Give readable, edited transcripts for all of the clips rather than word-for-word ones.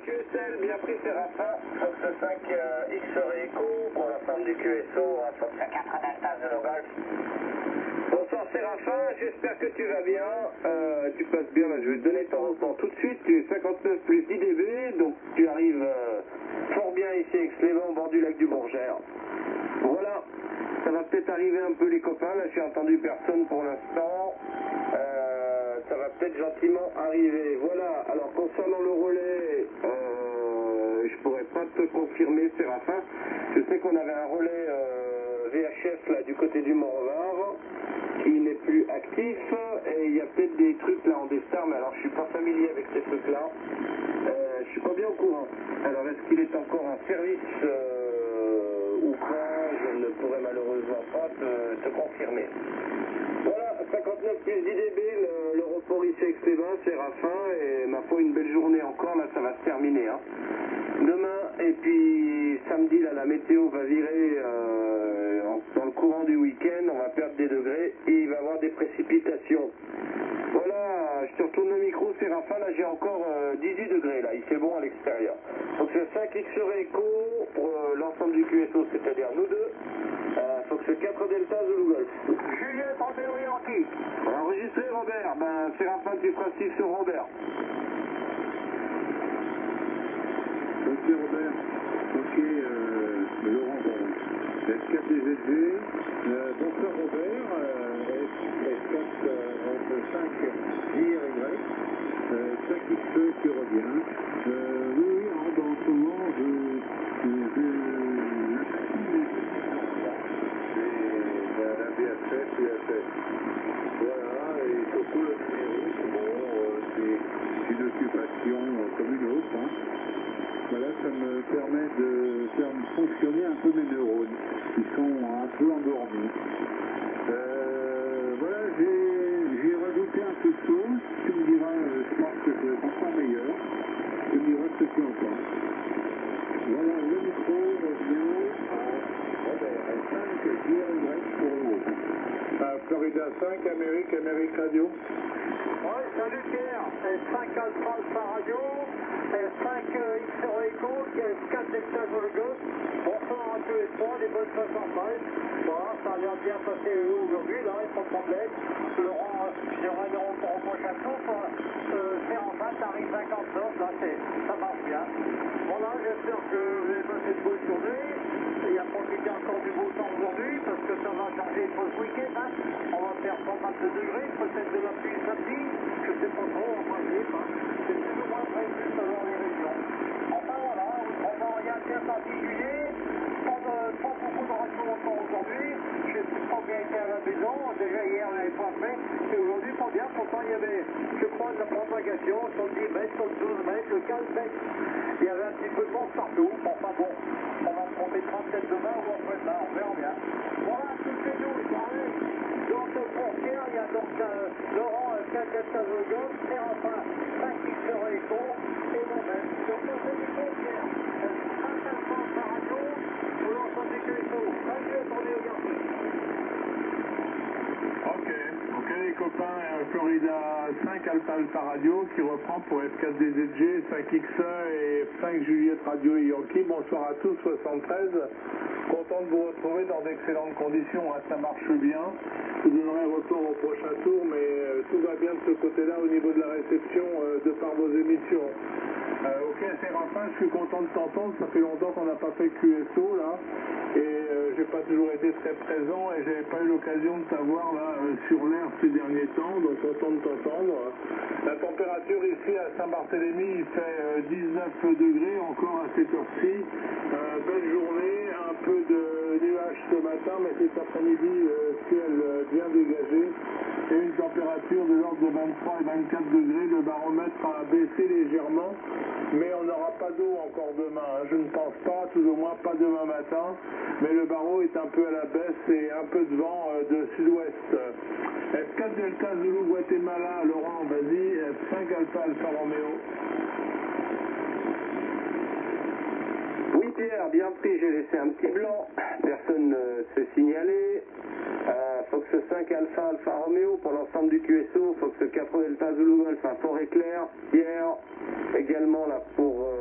QSL, bien pris Séraphin, Fox 5 X-Ray Echo pour l'ensemble du QSO, Fox 4 Delta Zulu Golf. Bonsoir Séraphin, j'espère que tu vas bien, tu passes bien, là, je vais te donner ton report tout de suite, tu es 59 plus 10 dB, donc tu arrives fort bien ici à Aix-les-Bains au bord du lac du Bourgère. Voilà, ça va peut-être arriver un peu les copains, là j'ai entendu personne pour l'instant. Ça va peut-être gentiment arriver. Voilà, alors concernant le relais, je pourrais pas te confirmer Séraphin. Je sais qu'on avait un relais VHF là du côté du Mont-Revard qui n'est plus actif et il y a peut-être des trucs là en destar, mais alors je suis pas familier avec ces trucs là. Je suis pas bien au courant. Alors est-ce qu'il est encore en service ou pas? Je ne pourrais malheureusement pas te confirmer. Voilà, 59 plus 10 dB, le report ici avec Aix-les-Bains, Séraphin, et ma foi une belle journée encore, là ça va se terminer. Hein. Demain et puis samedi, là la météo va virer dans le courant du week-end, on va perdre des degrés et il va y avoir des précipitations. Voilà, je te retourne le micro Séraphin, là j'ai encore 18 degrés, là il fait bon à l'extérieur. Donc c'est 5 X-Ray Echo pour l'ensemble du QSO, c'est-à-dire nous deux. Fox 4 Delta Zulu Golf. Juliette Romeo Yankee. Enregistré Robert, ben Séraphin tu feras 6 sur Robert. Ok Robert, ok Laurent, F4DZG, bonsoir Robert, F4 JRY, 5XE qui revient. Oui, en ce moment, la BA7, UA7. Voilà, et surtout le numérique, bon, c'est une occupation comme une autre. Hein. Voilà, ça me permet de faire fonctionner un peu mes neurones, qui sont un peu endormis. Voilà, j'ai rajouté un peu de choses. Tu me diras, je pense que je vais encore meilleur. Tu me diras ce que tu en penses. Voilà, le micro revient à Robert, 5 JRY pour vous. Florida 5, Amérique Radio. Ouais, salut Pierre, 5 Alpha Alpha Radio, 5 X-Ray Echo, 4 Delta Zulu Golf. Bonsoir à tous les trois, des bonnes fêtes en fête. Voilà, ça a l'air bien passé aujourd'hui, là, pas de problème. Laurent, j'aurai des reports au prochain tour, faire en face, arrive 59, là, ça marche bien. Voilà, j'espère que vous avez passé de bonnes journées. Il y a profité encore du beau temps aujourd'hui, parce que ça va changer pour le week-end, hein. On va faire 122 degrés, peut-être de la pluie samedi, je sais pas trop, on va dire, hein. C'est plus ou moins prévu selon les régions. Enfin voilà, autrement rien de bien particulier, pas beaucoup de radio encore aujourd'hui, je suis pas bien été à la maison, déjà hier on n'avait pas fait, et aujourd'hui pas bien, pourtant il y avait, je crois, de la propagation, sur le 10 mètres, sur le 12 mètres, le 15 mètres, il y avait un petit peu de vent partout, enfin bon, on va se tromper 37 demain ou après-demain, on verra bien. Voilà, toutes les news, pareil. Donc pour Pierre, il y a donc Laurent, 4 Delta Zulu Golf, Séraphin, 5 X-Ray Echo, et moi-même. Donc on fait du bon Pierre. 5 Alpha Alpha Radio, pour l'ensemble du QSO. Salut, attendez au Yankee. Ok les copains, Florida 5 Alpha Alpha Radio qui reprend pour F4DZG, 5XE et 5 Juliette Radio et Yankee. Bonsoir à tous, 73. Content de vous retrouver dans d'excellentes conditions, hein, ça marche bien. Je vous donnerai un report au prochain tour, mais tout va bien de ce côté-là au niveau de la réception de par vos émissions. Ok Séraphin, je suis content de t'entendre, ça fait longtemps qu'on n'a pas fait QSO là, et j'ai pas toujours été très présent et j'avais pas eu l'occasion de t'avoir là sur l'air ces derniers temps, donc content de t'entendre. La température ici à Saint-Barthélemy, il fait 19 degrés encore à cette heure-ci. Belle journée, un peu de nuages ce matin, mais cet après-midi, ciel bien dégagé et une température de l'ordre de 23 et 24 degrés. Le baromètre a baissé légèrement, mais on n'aura pas d'eau encore demain, hein. Je ne pense pas, tout au moins pas demain matin, mais le barreau est un peu à la baisse et un peu de vent de sud-ouest. F4 Delta Zulu Guatemala, Laurent, vas-y, F5 Alpha Alpha Romeo. Oui Pierre, bien pris, j'ai laissé un petit blanc, personne ne s'est signalé. Fox 5 Alpha Alpha Romeo pour l'ensemble du QSO, Fox 4 Delta Zulu Golf, un fort éclair, Pierre, également là pour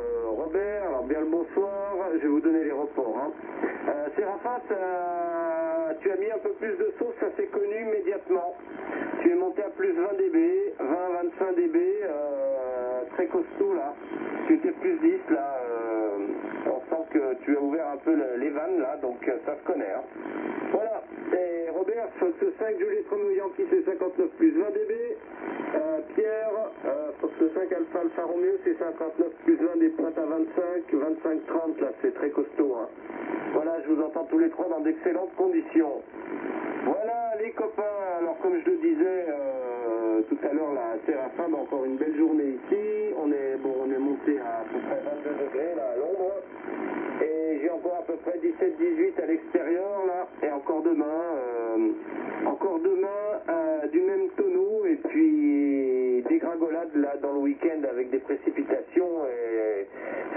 bonsoir, je vais vous donner les reports. Hein. Séraphin, tu as mis un peu plus de sauce, ça s'est connu immédiatement. Tu es monté à plus 20 dB, 20-25 dB, très costaud là. Tu étais plus 10 là, on sent que tu as ouvert un peu les vannes là, donc ça se connaît. Hein. Voilà, et Robert, Fox 5, Juliet Romeo Yankee c'est 59 plus 20 dB. Pierre, Fox 5 Alpha Alpha Romeo c'est 59 plus 20 des pointes à 25-30 là, c'est très costaud. Hein. Voilà, je vous entends tous les trois dans d'excellentes conditions. Voilà les copains, alors comme je le disais tout à l'heure, la Séraphin, encore une belle journée ici. On est monté à peu près 22 degrés là à l'ombre. Et j'ai encore à peu près 17-18 à l'extérieur là. Et encore demain du même tonneau. Et puis dégringolade là dans le week-end avec des précipitations. Et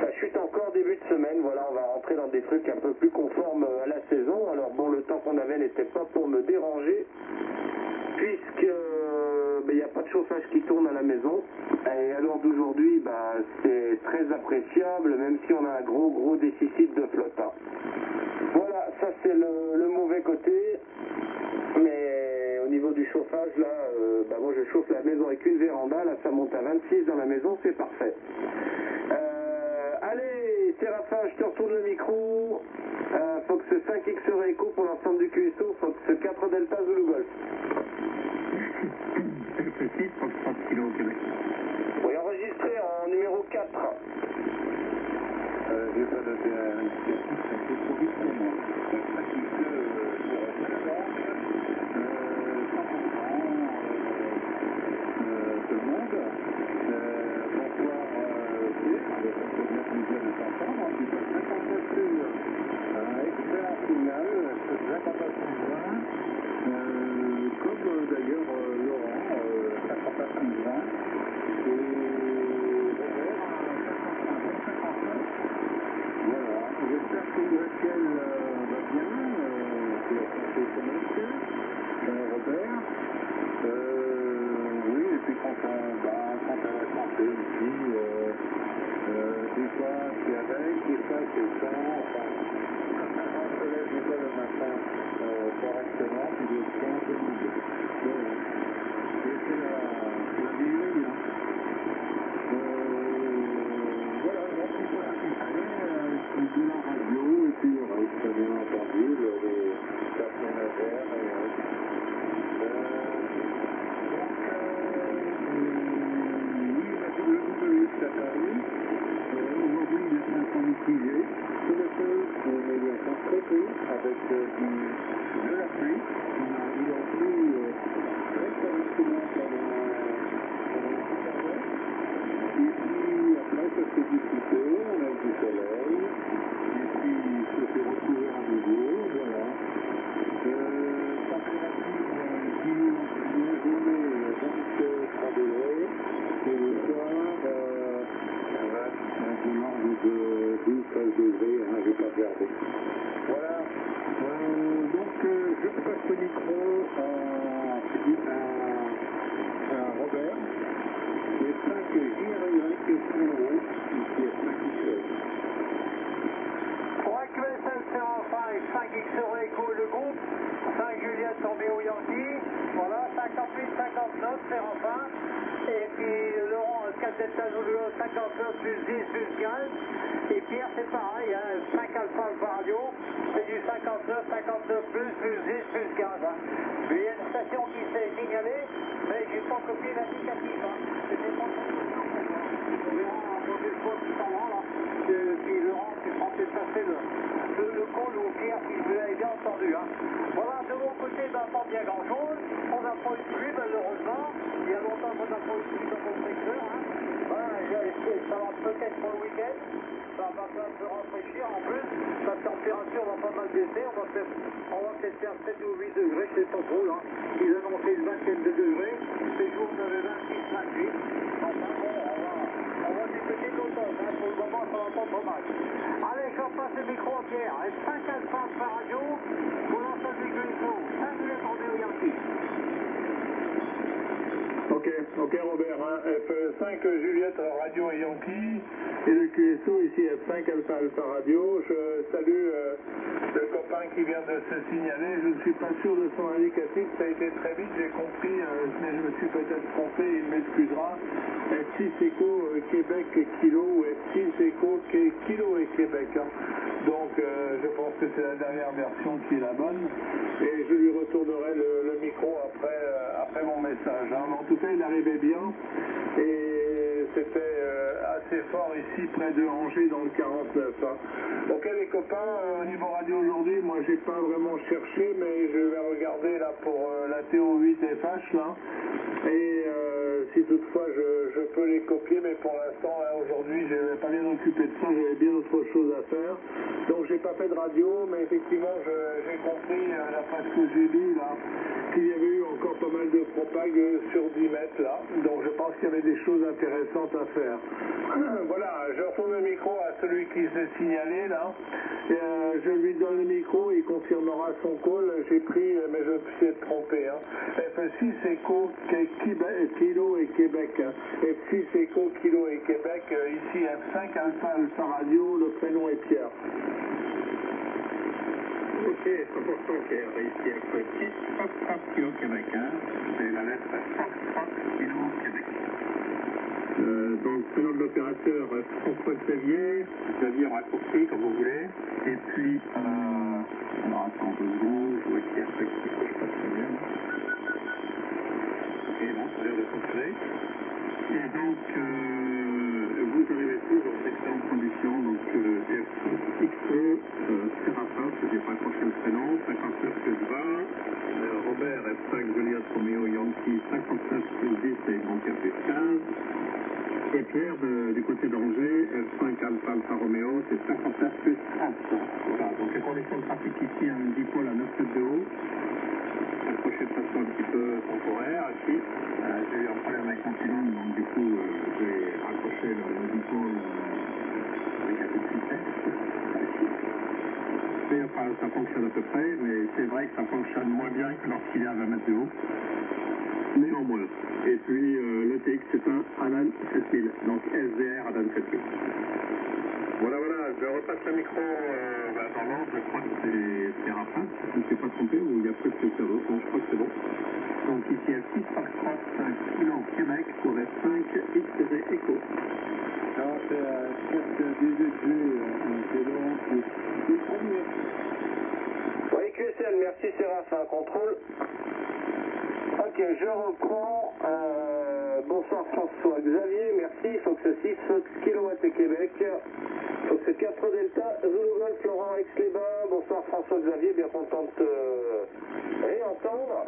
ça chute encore début de semaine. Voilà, on va rentrer dans des trucs un peu plus conformes à la saison. Alors bon, le temps qu'on avait n'était pas pour me déranger. Puisque il n'y a pas de chauffage qui tourne à la maison. Et à l'heure d'aujourd'hui, c'est très appréciable, même si on a un gros déficit de flotte. Hein. Voilà, ça c'est le mauvais côté. Mais au niveau du chauffage, là, moi je chauffe la maison avec une véranda, là ça monte à 26 dans la maison, c'est parfait. Allez, Séraphin, je te retourne le micro. Fox 5 XR Echo pour l'ensemble du QSO, Fox 4 Delta Zulu Golf. Petit, Fox 30 kg au Québec. Oui, enregistré en numéro 4. J'ai pas noté un indicatif, c'est trop vite pour moi. Tout le monde. Bonsoir, Pierre. Ça bien plaisir de t'entendre. Tu fais 59 plus 1. Expert final, 59 plus 20. Comme d'ailleurs Laurent, 59 plus 20. Et Robert, 59. Voilà. J'espère que Rachel va bien. C'est commercial. Robert. Oui, et puis quand à la santé ici, des fois c'est avec, des fois c'est sans, enfin, quand on se lève des fois le matin correctement, puis des fois un peu mieux. Voilà. Et c'est la vie, hein. Voilà, donc il faut assister, de la radio, et puis il reste bien entendu les stations laser aujourd'hui, il est un temps mitigé. Sur le sol, il y a un temps très peu avec de la pluie. Il a plu très correctement pendant une petite heure. Et puis après, ça s'est dissipé, on a eu du soleil. Et puis, ça s'est retrouvé à nouveau. Voilà. Température dimanche, la journée, 23 degrés. Et le soir, un ordre de 12-13 degrés, hein, je n'ai pas regardé. Voilà. Donc, je passe le micro à Robert. Les 5 JRY qui sont en haut, qui est 5 XL. Pour QSL 05, 5 XR Echo le groupe, 5 Juliette Romeo Yankee, voilà, 58-59, Séraphin. Et puis Laurent, 4 Delta Zulu, 59 plus 10 plus 15. Et Pierre, c'est pareil, hein, 5 Alpha Alpha Radio, c'est du 59, 59 plus 10 plus 15. Hein. Mais il y a une station qui s'est signalée, mais j'ai pas copié l'indicatif. Hein. C'était pas on verra un peu de fois tout en là. Puis Laurent, tu prends peut-être passer le call ou Pierre, si vous l'avez bien entendu. Hein. Voilà, de mon côté, pas bien grand-chose. On n'a pas eu de pluie, malheureusement. Il y a longtemps qu'on n'a pas eu de pluie dans mon secteur. Hein. Voilà, ça va peut-être pour le week-end. Ça va un peu rafraîchir en plus. La température va pas mal baisser. On va peut-être faire 7 ou 8 degrés, je sais pas trop. Hein. Ils annonçaient une vingtaine de degrés. Ces jours, on avait 26-28. Enfin bon, on va du côté de l'automne. Hein. Pour le moment, ça va pas trop mal. Allez, je repasse le micro à Pierre. 5 Alpha par radio pour l'ensemble du QSO. 5 Juliette Romeo Yankee. Ok. Ok Robert, hein, F5 Juliette Radio et Yankee et le QSO ici F5 Alpha Alpha Radio. Je salue le copain qui vient de se signaler. Je ne suis pas sûr de son indicatif, ça a été très vite, j'ai compris, mais je me suis peut-être trompé, il m'excusera. F6 Echo Québec Kilo ou F6 Echo Kilo et Québec. Hein. Donc je pense que c'est la dernière version qui est la bonne et je lui retournerai le micro après mon message. Hein. Mais en tout cas, il arrivait bien et c'était assez fort ici près de Angers dans le 49. Hein. Ok les copains, au niveau radio aujourd'hui, moi j'ai pas vraiment cherché, mais je vais regarder là pour la TO8FH là. Et si toutefois je peux les copier, mais pour l'instant aujourd'hui je n'avais pas bien occupé de ça, j'avais bien autre chose à faire. Donc j'ai pas fait de radio, mais effectivement j'ai compris d'après ce que j'ai lu là, qu'il y avait eu encore pas mal de propagues sur 10 mètres là. Donc je pense qu'il y avait des choses intéressantes à faire. Voilà, je retourne le micro à celui qui s'est signalé là. Je lui donne le micro, il confirmera son call. J'ai pris, mais je me suis trompé. Hein. F6 Echo Kilo et Québec. Hein. F6 Echo Kilo et Québec. Ici F5 Alpha Alpha Radio. Le prénom est Pierre. Ok, 100% Pierre. Ici F6 Fox Kilo Québec. Hein. C'est la lettre Fox Kilo Québec. Donc, prénom de l'opérateur François Xavier raccourci comme vous voulez. Et puis, alors attends 2 secondes, je vois qu'il y a un truc qui ne marche pas très bien. Ok, bon, ça a l'air de fonctionner. Et donc, vous arrivez tous dans d'excellentes conditions. Donc, F6XE, Séraphin, je n'ai pas accroché le prénom, 59 plus 20. Robert, F5 Juliette Romeo Yankee, 59 plus 10 et Bancaire plus 15. Et Pierre, du côté d'Angers, F5 Alpha Alpha Romeo, c'est 59 plus 30. Voilà, donc les conditions de trafic ici, un dipôle à 9 mètres de haut, accroché de façon un petit peu temporaire, ici. J'ai eu un problème avec mon pylône, donc du coup, j'ai raccroché le dipôle avec un peu de vitesse. Et enfin, ça fonctionne à peu près, mais c'est vrai que ça fonctionne moins bien que lorsqu'il est à 20 mètres de haut. Néanmoins. Et puis le TX c'est un Alan 7000, donc SDR Alan 7000. Voilà, je repasse le micro dans l'ordre, je crois que c'est Rapin, je ne suis pas trompé, ou il y a peut-être quelqu'un d'autre, non, je crois que c'est bon. Donc ici F6 Foxtrot Kilo Québec pour F5 XZ Echo. Alors c'est DZG, c'est Laurent qui est premier. Oui, QSL, merci Séraphin, contrôle. Ok, je reprends. Bonsoir François Xavier, merci. Fox 6, kW et Québec. Fox 4 Delta, Zulu Golf, Laurent Aix-les-Bains. Bonsoir François Xavier, bien content de te réentendre.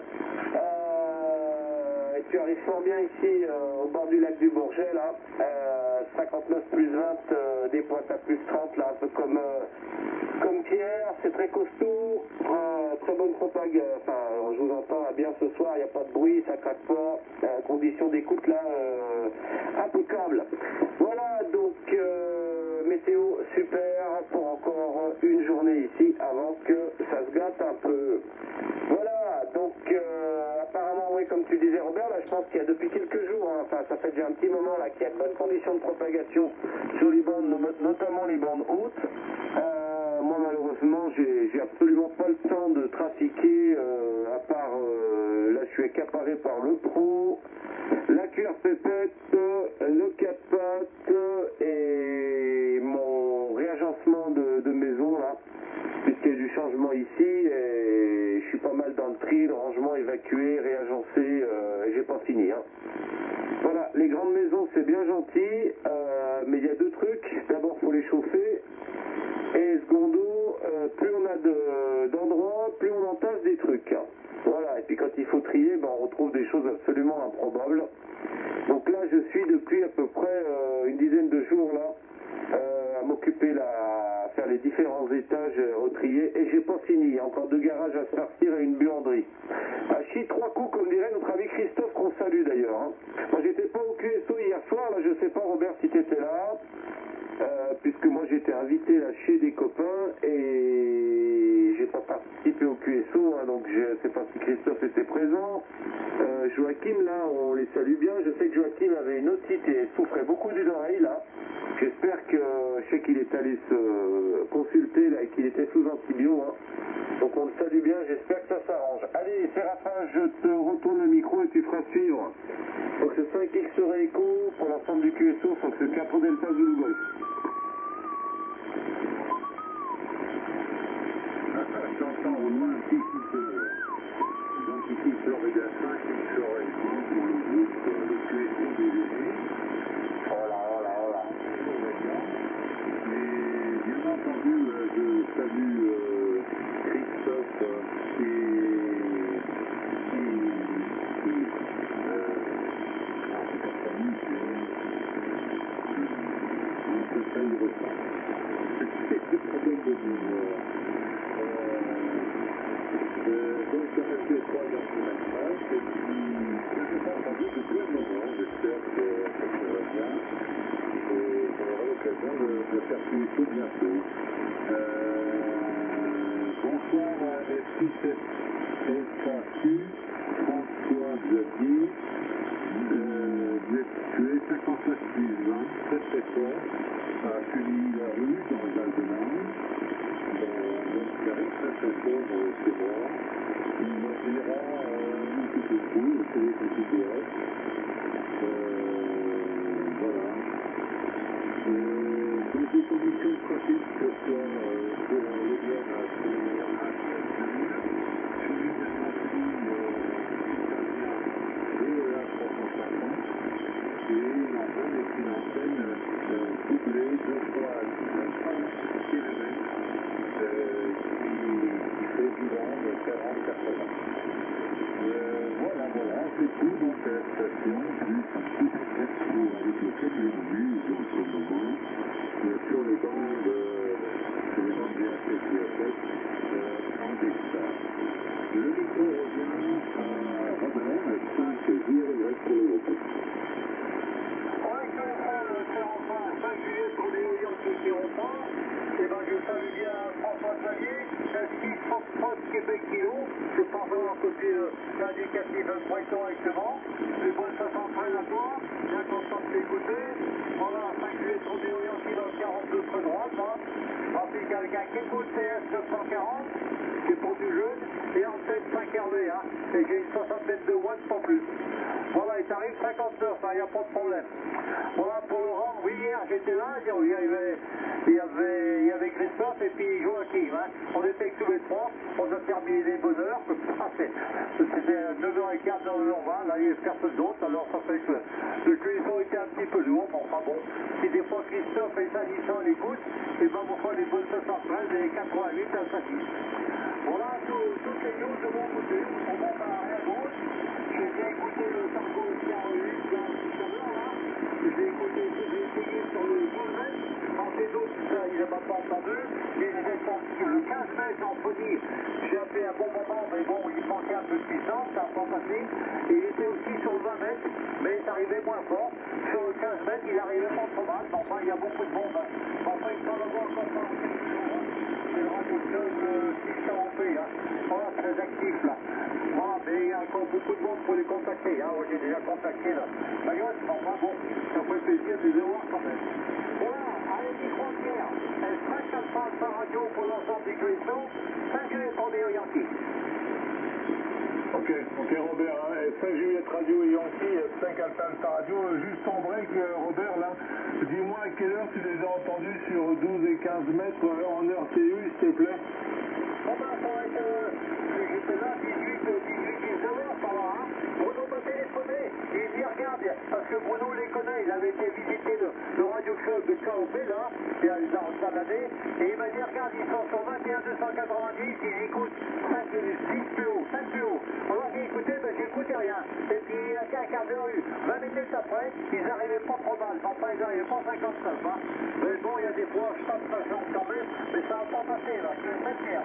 Et tu arrives fort bien ici au bord du lac du Bourget là. 59 plus 20, des pointes à plus 30 là, un peu comme Pierre, c'est très costaud, très bonne propague, enfin je vous entends bien ce soir, il n'y a pas de bruit, ça craque pas, conditions d'écoute là, impeccable. Voilà donc météo super pour encore une journée ici avant que ça se gâte un peu. Voilà donc apparemment oui comme tu disais Robert, là je pense qu'il y a depuis quelques jours, hein, enfin ça fait déjà un petit moment là qu'il y a de bonnes conditions de propagation sur les bandes, notamment les bandes hautes. Moi malheureusement j'ai absolument pas le temps de trafiquer à part là je suis accaparé par le Pro, la QRPPET, le capote et mon réagencement de maison là, puisqu'il y a du changement ici et je suis pas mal dans le tri, le rangement évacué, réagencé et j'ai pas fini hein. Voilà, les grandes maisons c'est bien gentil, mais il y a deux trucs, d'abord faut les chauffer. Et secondo, plus on a d'endroits, plus on entasse des trucs. Voilà, et puis quand il faut trier, ben, on retrouve des choses absolument improbables. Donc là, je suis depuis à peu près une dizaine de jours là, à m'occuper à faire les différents étages au trier, et j'ai pas fini. Il y a encore 2 garages à sortir et une buanderie. À chier 3 coups, comme dirait notre ami Christophe, qu'on salue d'ailleurs. Hein. Moi, j'étais pas au QSO hier soir, là, je sais pas, Robert, si tu étais là. Puisque moi j'étais invité là chez des copains et j'ai pas participé au QSO, hein, donc je ne sais pas si Christophe était présent. Joachim, là, on les salue bien. Je sais que Joachim avait une otite et souffrait beaucoup d'une oreille, là. J'espère que, je sais qu'il est allé se consulter, là, et qu'il était sous antibio, hein. Donc on le salue bien, j'espère que ça s'arrange. Allez, Séraphin, je te retourne le micro et tu feras suivre. Donc c'est 5X Ray Echo pour l'ensemble du QSO, donc c'est 4 Delta Zulu Golf. J'entends au loin un petit souffleur. Donc ici, Florida 5, X-Ray Echo pour le groupe, le QSO DDG. Oh là, oh là, oh là. Et bien entendu, je salue Christophe donc ça reste les 3 dans ce match, et puis je n'ai pas entendu depuis un moment, j'espère que ça va bien, et qu'on aura l'occasion de faire QSO bientôt. Bonsoir à F6 SKQ, François Xavier, tu es 59 20, très très fort, à Cuny-la-Rue, dans le Val-de-Marne. Donc, Carré, très très fort, c'est moi. Il ira un petit peu trop, c'est les petits DF. Voilà. Donc, les conditions de trafic ce soir pour le bien à et l'antenne est une antenne doublée 2 fois à 35 km qui fait du vent de 40-80. Voilà, c'est tout dans cette station, plus un petit test avec lequel je m'amuse en ce moment sur les bandes VHF en Texas. Le micro revient à Robert, 5 jours pour le repos. Et ben je salue bien François Xavier, inscrit 30 Québec Kilo, c'est pas vraiment à côté l'indicatif correctement, les bonnes 73 à toi, bien content de t'écouter, voilà 5 juillet Rodéo Yankee dans le 42 très droite, là, ainsi qu'avec un Keko CS 940, qui est pour du jeune, et en tête 5 RV, hein, et j'ai une 62 watts pas plus. Voilà, il t'arrive 59, il n'y a pas de problème. Voilà pour Laurent, oui hier j'étais là, il y avait Christophe et puis Joachim, hein. On était tous les trois, on a terminé les bonnes heures, c'était 9h15, 9h20, là il n'y avait personne d'autre, alors ça fait que le cuisson était un petit peu lourd, mais enfin bon, si des fois Christophe et Sanisson l'écoutent, et ben on fait les bonnes 73 et 88 à Sanis. Voilà toutes les news de mon côté, on va pas à gauche, j'ai bien écouté le Targo 48 dans le serveur là, j'ai essayé sur le 12 mètres, quand les autres, il n'a pas entendu, mais le 15 mètres en folie, j'ai appelé un bon moment, mais bon, il manquait un peu de puissance, ça n'a pas passé, et il était aussi sur le 20 mètres, mais il arrivait moins fort, sur le 15 mètres, il arrivait pas trop mal, mais enfin, il y a beaucoup de monde, hein. Enfin, il s'en avoir encore pas c'est le Radio Club 600 hein. Voilà, très actif là. Voilà, mais il y a encore beaucoup de monde pour les contacter, hein. Moi j'ai déjà contacté là. Mayotte, enfin bon, ça fait plaisir de les voir quand même. Voilà, allez, micro-entière, 5 par radio pour l'ensemble des QSO, 5 juillet Rodéo Yankee. Ok, Robert, hein, 5 Juliette Radio et Yankee, 5 Alpha Radio, juste en break, Robert, là, dis-moi à quelle heure tu les as entendus sur 12 et 15 mètres en heure TU, s'il te plaît? Bon ben, ça va être, j'étais là, 19 heures par là, hein. Bruno m'a téléphoné, et il dit, regarde, parce que Bruno les connaît, il avait été visiter le radio club de KOP, là, il y a dans l'année, et il m'a dit, regarde, ils sont sur 21 290, ils écoutent 6 plus haut, 5 plus haut. Alors j'ai écouté, ben j'écoutais rien. Et puis, il y a un quart d'heure, 20 minutes après, ils arrivaient pas trop mal, enfin, ils arrivaient pas 59, hein. Mais bon, il y a des fois, je tape ma jambe quand même, mais ça va pas passer, là, je vais faire.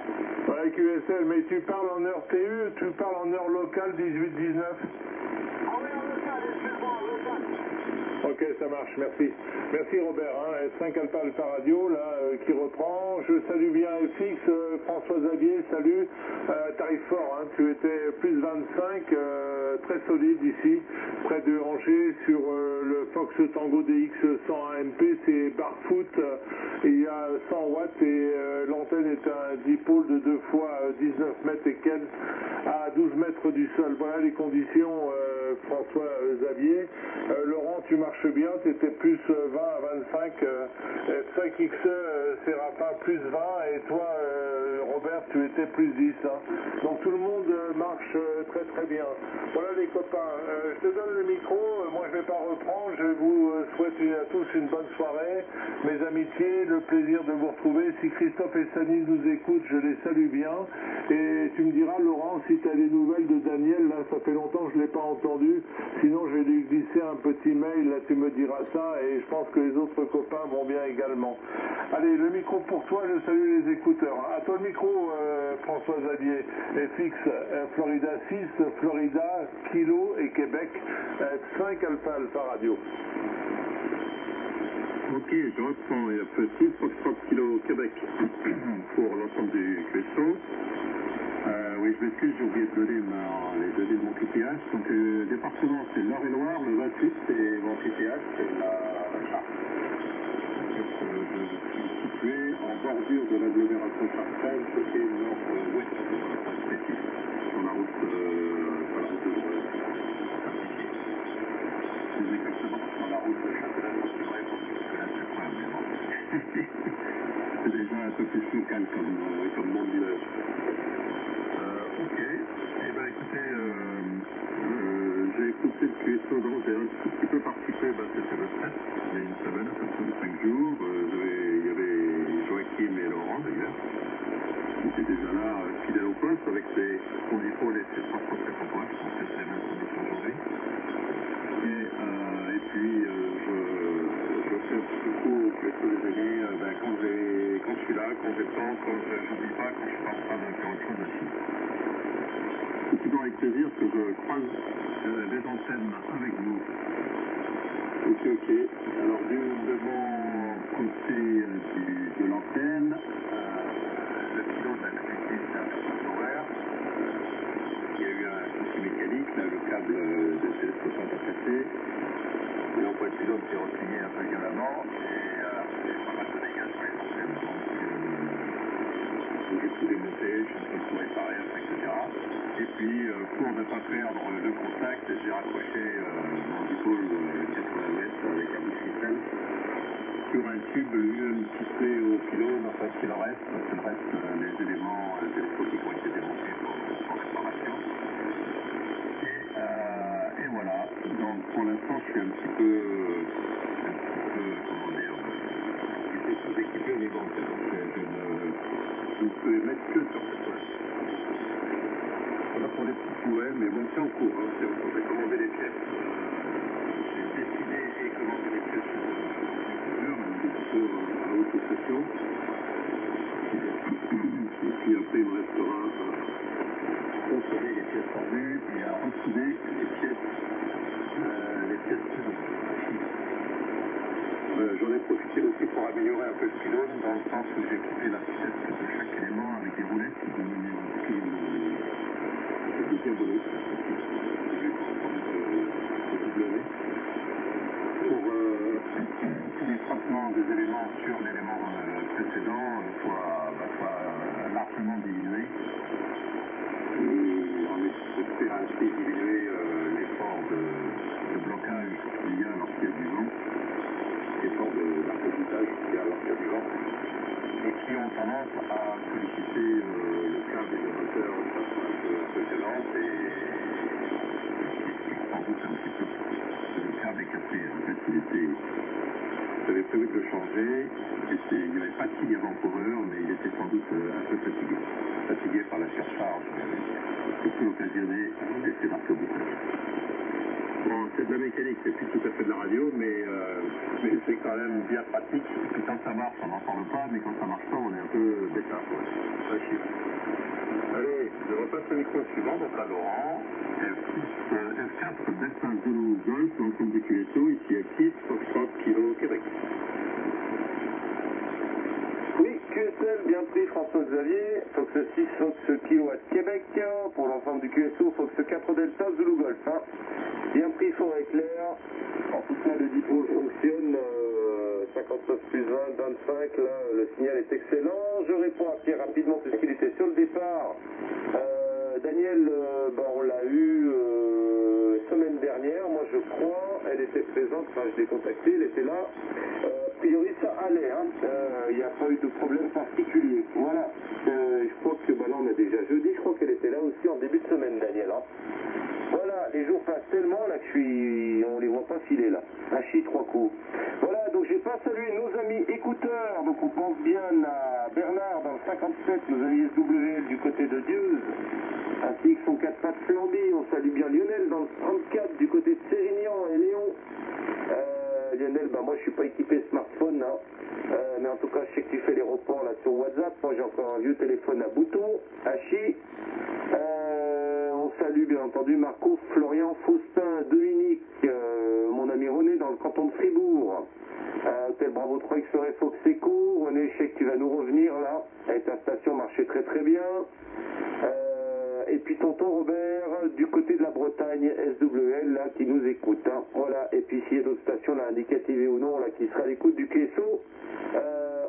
Ouais, QSL, mais tu parles en heure TU, tu parles en heure locale 18-19? Ah oui, en local, excuse-moi, en local. Ok, Ok, ça marche, merci. Merci Robert, hein, S5 Alpha Alpha Radio, là, qui reprend. Je salue bien FX, François Xavier, salut. T'arrives fort, hein, tu étais plus 25, très solide ici, près de Angers, sur le Fox Tango DX100 AMP, c'est Barfoot, il y a 100 watts et l'antenne est un dipôle de 2 fois 19 mètres et quelques à 12 mètres du sol. Voilà les conditions, François Xavier. Laurent, tu marches bien, tu étais plus 20 à 25, 5XE, Séraphin plus 20 et toi, Robert, tu étais plus 10. Hein. Donc tout le monde marche très très bien. Voilà les copains, je te donne le micro, moi je ne vais pas reprendre, je vous souhaite à tous une bonne soirée, mes amitiés, le plaisir de vous retrouver. Si Christophe et Sani nous écoutent, je les salue bien. Et tu me diras, Laurent, si tu as des nouvelles de Daniel, là ça fait longtemps que je ne l'ai pas entendu, sinon je vais lui glisser un petit mail, là tu me diras ça, et je pense que les autres copains vont bien également. Allez, le micro pour toi, je salue les écouteurs. À toi le micro, François Xavier, FX, Florida 6, Florida, Kilo et Québec, 5 Alpha Alpha Radio. Ok, je reprends, et après 6, Foxtrot Kilo Québec pour l'ensemble du QSO. Oui, je m'excuse, j'ai oublié de donner les données de mon QTH. Donc, département, c'est l'Eure-et-Loire, le 28, c'est mon QTH, c'est la Charte. Je suis situé en bordure de l'agglomération chartraise, côté nord-ouest, sur la route de plus exactement sur la route de Châtelet-Montibré, pour ceux qui connaissent le coin, mais bon. C'est déjà un peu plus local comme nom de village. Ok, eh bien écoutez, j'ai écouté le QSO dont j'ai un tout petit peu participé, c'était le 7, il y a une semaine, à peu près de 5 jours. Il y avait Joachim et Laurent d'ailleurs, qui étaient déjà là, fidèles au poste, avec ses conditions et ses 350 watts, je pense que c'est la même condition aujourd'hui. Et puis, je fais un petit coup au QSO des amis, quand je suis là, quand j'ai le temps, quand je n'oublie pas, quand je suis pas en train de faire autre chose aussi. C'est toujours avec plaisir que je croise les antennes avec vous. Ok. Alors, de mon côté de l'antenne, le pilote a connecté un horaire. Il y a eu un souci mécanique, là, le câble de téléphone a cassé. Et l'emploi de pilote s'est replié un peu violemment et pas mal de dégâts sur les antennes. Donc j'ai tout démonté, je suis en train de tout réparer, etc. Et puis, pour ne pas perdre le contact, j'ai raccroché mon dipôle 80 mètres avec un bout de ficelle sur un tube lui-même fixé au pylône, enfin ce qu'il en reste, parce que le reste, les éléments télescopiques ont été démontés pour réparation. Et voilà, donc pour l'instant je suis un petit peu comment dire, sous-équipé au niveau antenne, donc je ne peux mettre que sur cette toile. Voilà pour les petits coups, mais bon, c'est en cours, j'ai commandé les pièces, j'ai dessiné et commandé les pièces sur le computer, à la haute station. Et puis après il me restera à consommer les pièces tendues et à ressouder les pièces j'en ai profité aussi pour améliorer un peu le pylône dans le sens où j'ai équipé la pièce de chaque élément avec des roulettes qui donnent des diabolos pour que les traitements des éléments sur l'élément précédent soient largement diminués et en espère ainsi diminuer l'effort de blocage qu'il y a lorsqu'il y a du vent, l'effort d'arc-boutage qu'il y a lorsqu'il y a du vent, et qui ont tendance à solliciter le câble et le moteur de façon un peu violente et sans doute un petit peu le câble est cassé. En fait, j'avais prévu de le changer, il n'y avait pas de signe avant-coureur, mais il était sans doute un peu fatigué par la surcharge qui peut occasionner un effet d'arc-boutage. Bon, c'est de la mécanique, c'est plus tout à fait de la radio, mais c'est quand même bien pratique. Et puis quand ça marche, on n'en parle pas, mais quand ça marche pas, on est un peu bêta. Allez, je repasse le micro suivant, donc à Laurent. F4 Delta Zulu Golf, l'ensemble du QSO, ici F6, Foxtrot, Kilo, Québec. Oui, QSL, bien pris François Xavier, Fox 6, Fox Kilo à Québec, pour l'ensemble du QSO, Fox 4 Delta Zulu Golf. Hein. Bien pris, forêt claire, en tout cas le dipôle fonctionne, 59 plus 20, 25, là le signal est excellent. Je réponds à Pierre rapidement puisqu'il était sur le départ. Daniel, on l'a eu semaine dernière, moi je crois, elle était présente, enfin je l'ai contactée, elle était là. A priori ça allait, hein. Il n'y a pas eu de problème particulier. Voilà, je crois que là on a déjà jeudi, je crois qu'elle était là aussi en début de semaine, Daniel. Hein. Voilà, les jours passent tellement là que on les voit pas filer là. Un chi, 3 coups. Voilà, donc j'ai pas salué nos amis écouteurs, donc on pense bien à Bernard dans le 57, nos amis SWL du côté de Dieuze, ainsi que son 4 pattes Flamby, on salue bien Lionel dans le 34 du côté de Sérignan et Léon. Lionel, moi je suis pas équipé smartphone, hein. Mais en tout cas je sais que tu fais les reports là sur WhatsApp, moi j'ai encore un vieux téléphone à bouton, Hachi. On salue bien entendu Marco, Florian, Faustin, Dominique, mon ami René dans le canton de Fribourg, Hôtel Bravo 3 XRF Fox Eco. René, je sais que tu vas nous revenir là, et ta station marchait très très bien. Et puis tonton Robert du côté de la Bretagne, SWL là qui nous écoute, hein. Voilà, et puis s'il y a d'autres stations là indicatives ou non là qui sera à l'écoute du QSO,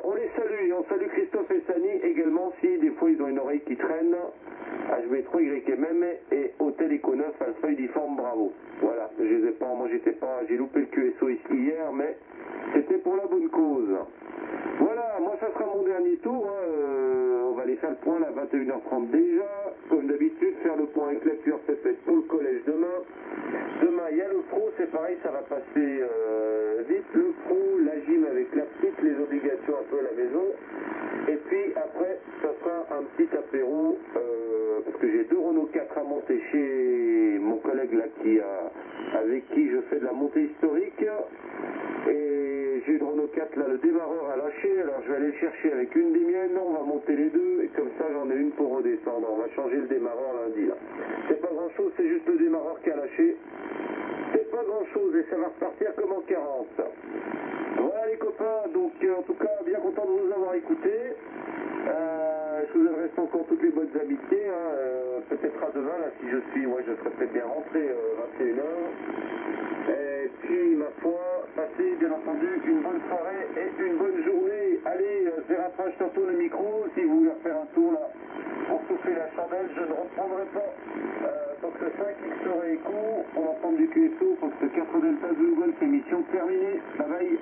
on les salue, et on salue Christophe et Sani également si des fois ils ont une oreille qui traîne. HB3YMM et Hôtel Eco 9 Alpha Uniforme Bravo. Voilà, je les ai pas, moi j'étais pas, j'ai loupé le QSO ici hier, mais c'était pour la bonne cause. Voilà, moi ça sera mon dernier tour, hein. On va aller faire le point là à 21h30 déjà, comme d'habitude, faire le point avec la QRCP pour le collège demain. Demain il y a le pro, c'est pareil, ça va passer vite, le pro, la gym avec la petite, les obligations un peu à la maison, et puis après ça sera un petit apéro, parce que j'ai 2 Renault 4 à monter chez mon collègue là avec qui je fais de la montée historique, et j'ai une Renault 4 là, le démarreur à lâcher, alors je vais aller le chercher avec une des miennes, on va monter les deux, et comme ça j'en ai une pour redescendre, on va changer le démarreur lundi là. C'est pas grand chose, c'est juste le démarreur qui a lâché, c'est pas grand chose et ça va repartir comme en 40. Voilà les copains, donc en tout cas bien content de vous avoir écouté. Je vous adresse encore toutes les bonnes amitiés, hein. Peut-être à demain, là, si je serai peut-être bien rentré 21h. Et puis, ma foi, passez bien entendu une bonne soirée et une bonne journée. Allez, Zérapin, je t'en tourne le micro, si vous voulez faire un tour là, pour souffler la chandelle, je ne reprendrai pas. Fox 5, XOR Echo, pour l'ensemble du QSO, Fox 4 Delta Zulu Golf, émission terminée. Bye bye.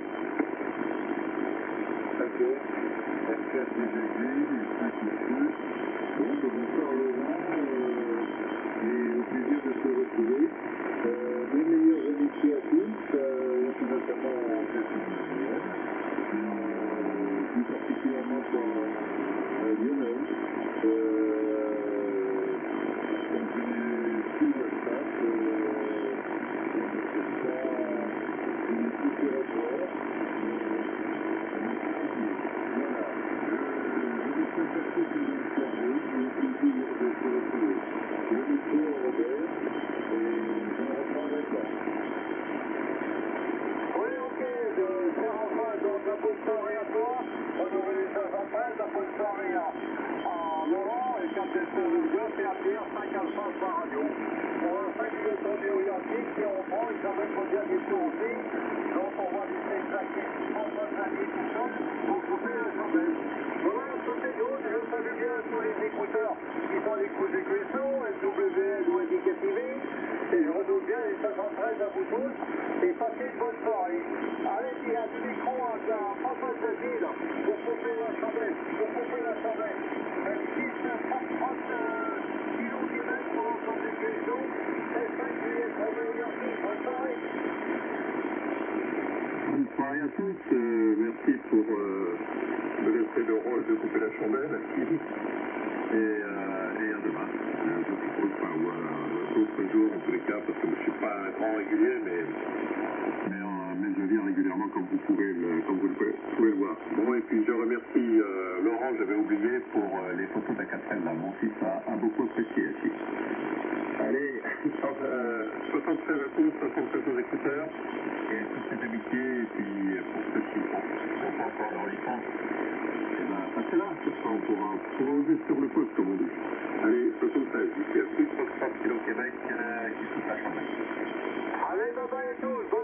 Ok. F4 DGG, 5 monsieur. Bon, bonsoir Laurent, et au plaisir de se retrouver. Mes meilleures amitiés à tous, et puis notamment en Casse-Manuel, plus particulièrement pour Lionel. Comme je n'ai plus WhatsApp, je n'ai plus de rapport. Et passez une bonne soirée. Allez, il y a du micro à François Xavier pour couper la chandelle. Même 30 kilos kilomètres pour l'ensemble des questions. C'est 5 juillet, bonne soirée. Bonne soirée à tous. Merci pour me laisser le rôle de couper la chandelle. Et à demain. Je propose pas ou un autre jour en tous les cas, parce que je ne suis pas un grand régulier, mais je viens régulièrement comme vous pouvez le voir. Bon, et puis je remercie Laurent, j'avais oublié, pour les photos d'Acatrel, là. Mon fils a beaucoup apprécié aussi. Allez, 73 à tous, 73 aux écouteurs, et toutes ces amitiés, et puis pour ceux qui sont pas encore leur licence, et ben, passez là, ce soir, on pourra poser sur le poste, comme on dit. Allez, 73, ici à plus de 60 km Québec, qui se passe en main. Allez, bye bye à tous.